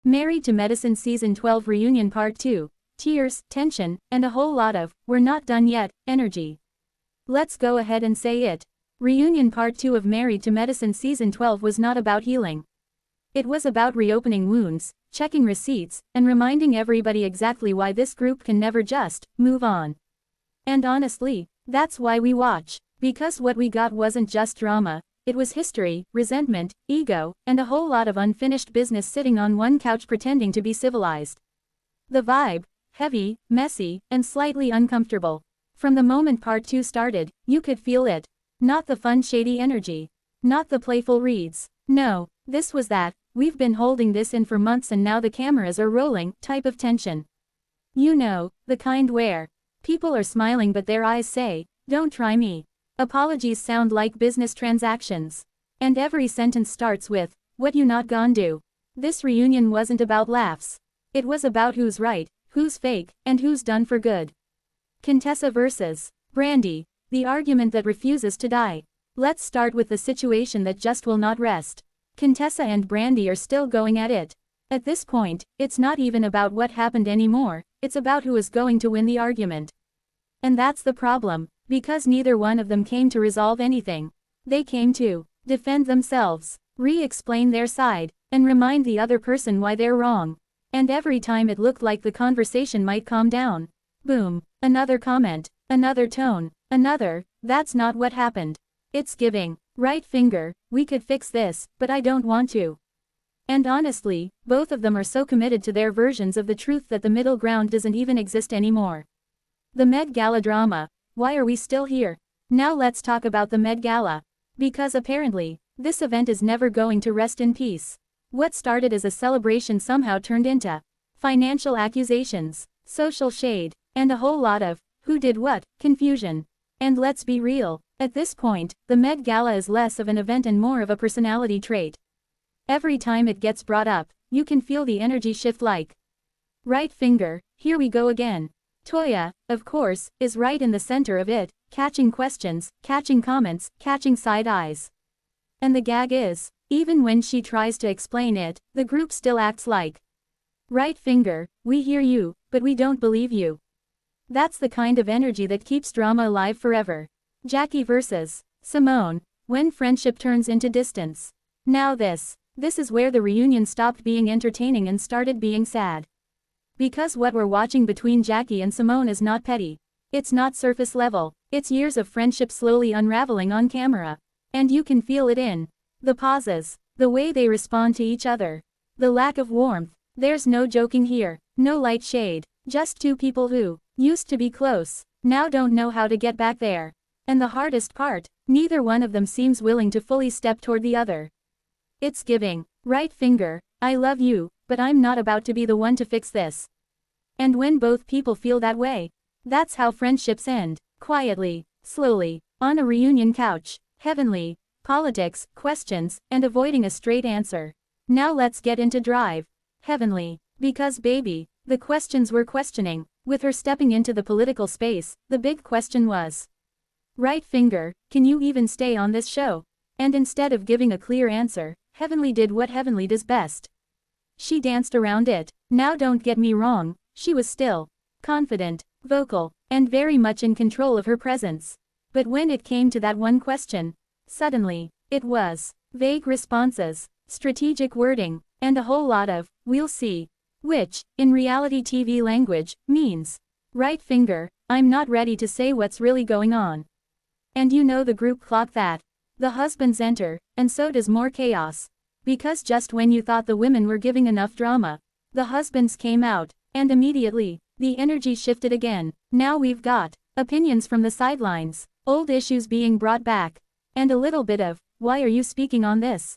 Married to Medicine Season 12 Reunion Part 2. Tears, tension, and a whole lot of, we're not done yet, energy. Let's go ahead and say it. Reunion Part 2 of Married to Medicine Season 12 was not about healing. It was about reopening wounds, checking receipts, and reminding everybody exactly why this group can never just move on. And honestly, that's why we watch. Because what we got wasn't just drama, it was history, resentment, ego, and a whole lot of unfinished business sitting on one couch pretending to be civilized. The vibe, heavy, messy, and slightly uncomfortable. From the moment Part 2 started, you could feel it. Not the fun shady energy. Not the playful reads. No, this was that, we've been holding this in for months and now the cameras are rolling, type of tension. You know, the kind where people are smiling but their eyes say, "Don't try me." Apologies sound like business transactions. And every sentence starts with, "What you not gon' do?" This reunion wasn't about laughs. It was about who's right, who's fake, and who's done for good. Contessa versus Brandi, the argument that refuses to die. Let's start with the situation that just will not rest. Contessa and Brandi are still going at it. At this point, it's not even about what happened anymore, it's about who is going to win the argument. And that's the problem, because neither one of them came to resolve anything. They came to defend themselves, re-explain their side, and remind the other person why they're wrong. And every time it looked like the conversation might calm down, boom, another comment, another tone, another, "That's not what happened. It's giving, right finger, we could fix this, but I don't want to." And honestly, both of them are so committed to their versions of the truth that the middle ground doesn't even exist anymore. The Met Gala drama. Why are we still here? Now let's talk about the Met Gala. Because apparently, this event is never going to rest in peace. What started as a celebration somehow turned into financial accusations, social shade, and a whole lot of who did what confusion. And let's be real, at this point, the Met Gala is less of an event and more of a personality trait. Every time it gets brought up, you can feel the energy shift like right finger, here we go again. Toya, of course, is right in the center of it, catching questions, catching comments, catching side eyes. And the gag is, even when she tries to explain it, the group still acts like right finger, we hear you, but we don't believe you. That's the kind of energy that keeps drama alive forever. Jackie versus Simone, when friendship turns into distance. Now this is where the reunion stopped being entertaining and started being sad. Because what we're watching between Jackie and Simone is not petty. It's not surface level, it's years of friendship slowly unraveling on camera. And you can feel it in the pauses, the way they respond to each other, the lack of warmth. There's no joking here, no light shade, just two people who used to be close, now don't know how to get back there. And the hardest part, neither one of them seems willing to fully step toward the other. It's giving, right finger, I love you, but I'm not about to be the one to fix this. And when both people feel that way, that's how friendships end, quietly, slowly, on a reunion couch, heavenly, politics, questions, and avoiding a straight answer. Now let's get into Drive. Heavenly, because baby, the questions we're questioning, with her stepping into the political space, the big question was, right finger, can you even stay on this show? And instead of giving a clear answer, Heavenly did what Heavenly does best. She danced around it. Now don't get me wrong, she was still confident, vocal, and very much in control of her presence. But when it came to that one question, suddenly, it was vague responses, strategic wording, and a whole lot of, "We'll see." Which, in reality TV language, means, right finger, I'm not ready to say what's really going on. And you know the group clocked that. The husbands enter, and so does more chaos. Because just when you thought the women were giving enough drama, the husbands came out, and immediately, the energy shifted again. Now we've got opinions from the sidelines, old issues being brought back, and a little bit of, why are you speaking on this?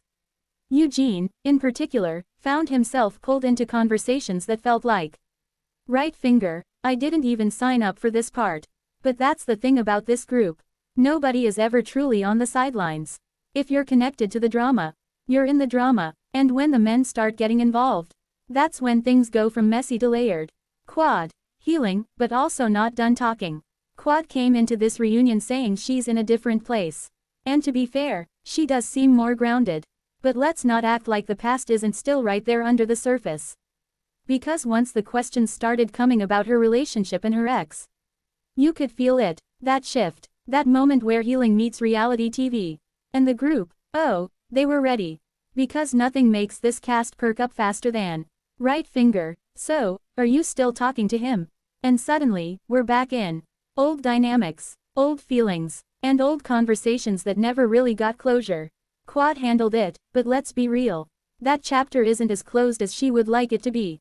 Eugene, in particular, found himself pulled into conversations that felt like, right finger, I didn't even sign up for this part. But that's the thing about this group. Nobody is ever truly on the sidelines. If you're connected to the drama, you're in the drama, and when the men start getting involved, that's when things go from messy to layered. Quad, healing, but also not done talking. Quad came into this reunion saying she's in a different place. And to be fair, she does seem more grounded. But let's not act like the past isn't still right there under the surface. Because once the questions started coming about her relationship and her ex, you could feel it, that shift, that moment where healing meets reality TV. And the group, oh, they were ready. Because nothing makes this cast perk up faster than right finger. So, are you still talking to him? And suddenly, we're back in old dynamics, old feelings, and old conversations that never really got closure. Quad handled it, but let's be real. That chapter isn't as closed as she would like it to be.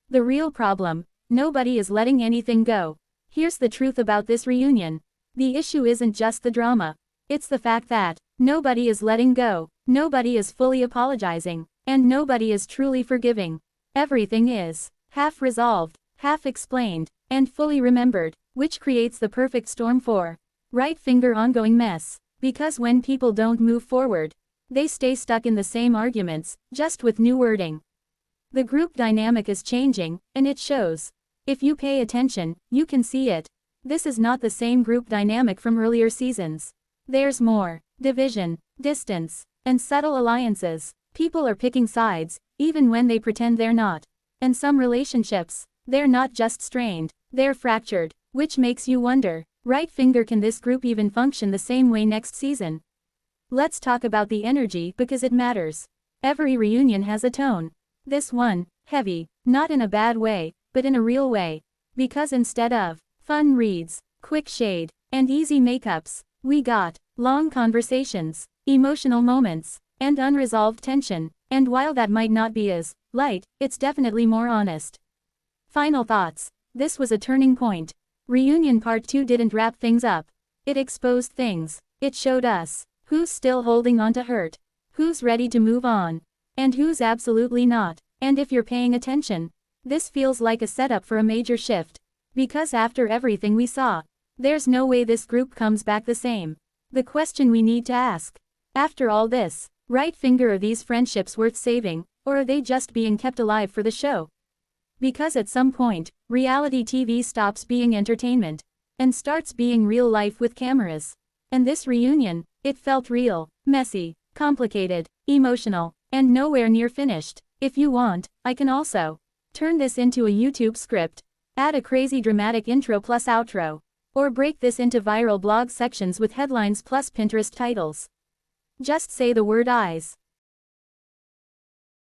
The real problem, nobody is letting anything go. Here's the truth about this reunion. The issue isn't just the drama. It's the fact that nobody is letting go, nobody is fully apologizing, and nobody is truly forgiving. Everything is half resolved, half explained, and fully remembered, which creates the perfect storm for right finger ongoing mess. Because when people don't move forward, they stay stuck in the same arguments, just with new wording. The group dynamic is changing, and it shows. If you pay attention, you can see it. This is not the same group dynamic from earlier seasons. There's more division, distance, and subtle alliances. People are picking sides, even when they pretend they're not. And some relationships, they're not just strained, they're fractured, which makes you wonder, right finger, can this group even function the same way next season? Let's talk about the energy because it matters. Every reunion has a tone. This one, heavy, not in a bad way, but in a real way. Because instead of fun reads, quick shade, and easy makeups, we got long conversations, emotional moments, and unresolved tension. And while that might not be as light, it's definitely more honest. Final thoughts. This was a turning point. Reunion Part 2 didn't wrap things up. It exposed things. It showed us who's still holding on to hurt, who's ready to move on, and who's absolutely not. And if you're paying attention, this feels like a setup for a major shift. Because after everything we saw, there's no way this group comes back the same. The question we need to ask, after all this, right finger, are these friendships worth saving, or are they just being kept alive for the show? Because at some point, reality TV stops being entertainment and starts being real life with cameras. And this reunion, it felt real, messy, complicated, emotional, and nowhere near finished. If you want, I can also turn this into a YouTube script, add a crazy dramatic intro plus outro, or break this into viral blog sections with headlines plus Pinterest titles. Just say the word eyes.